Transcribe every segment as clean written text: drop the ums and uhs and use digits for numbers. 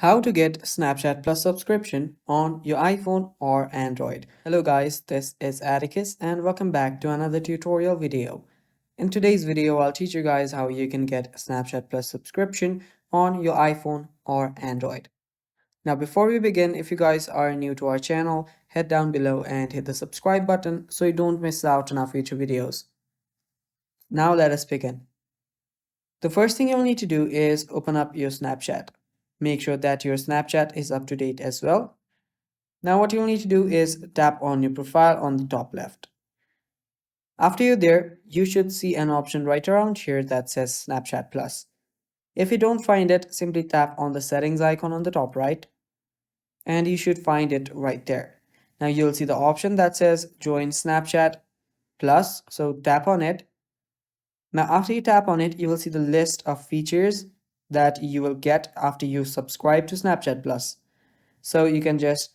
How to get Snapchat Plus subscription on your iPhone or Android. Hello guys, this is Atticus and welcome back to another tutorial video. In today's video, I'll teach you guys how you can get Snapchat Plus subscription on your iPhone or Android. Now before we begin, if you guys are new to our channel, head down below and hit the subscribe button so you don't miss out on our future videos. Now let us begin. The first thing you'll need to do is open up your Snapchat. Make sure that your Snapchat is up to date as well. Now what you'll need to do is tap on your profile on the top left. After you're there, you should see an option right around here that says Snapchat Plus. If you don't find it, simply tap on the settings icon on the top right, and you should find it right there. Now you'll see the option that says Join Snapchat Plus, so tap on it. Now after you tap on it, you will see the list of features that you will get after you subscribe to Snapchat Plus. So you can just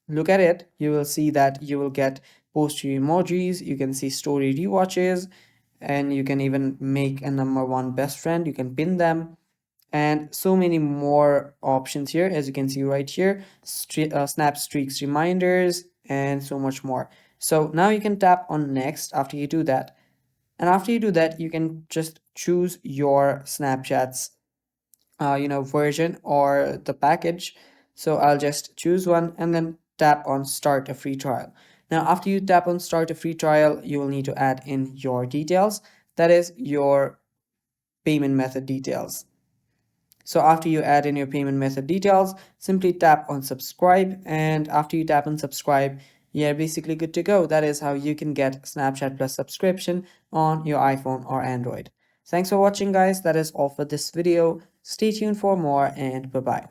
look at it. You will see that you will get post emojis, you can see story rewatches, and you can even make a number one best friend. You can pin them, and so many more options here, as you can see right here. Snap streaks reminders and so much more. So now you can tap on next after you do that, and after you do that, you can just choose your Snapchat's version or the package. So I'll just choose one and then tap on start a free trial. Now after you tap on start a free trial, you will need to add in your details, that is your payment method details. So after you add in your payment method details, simply tap on subscribe, and after you tap on subscribe, you're basically good to go. That is how you can get Snapchat Plus subscription on your iPhone or Android. Thanks for watching guys. That is all for this video. Stay tuned for more, and bye bye.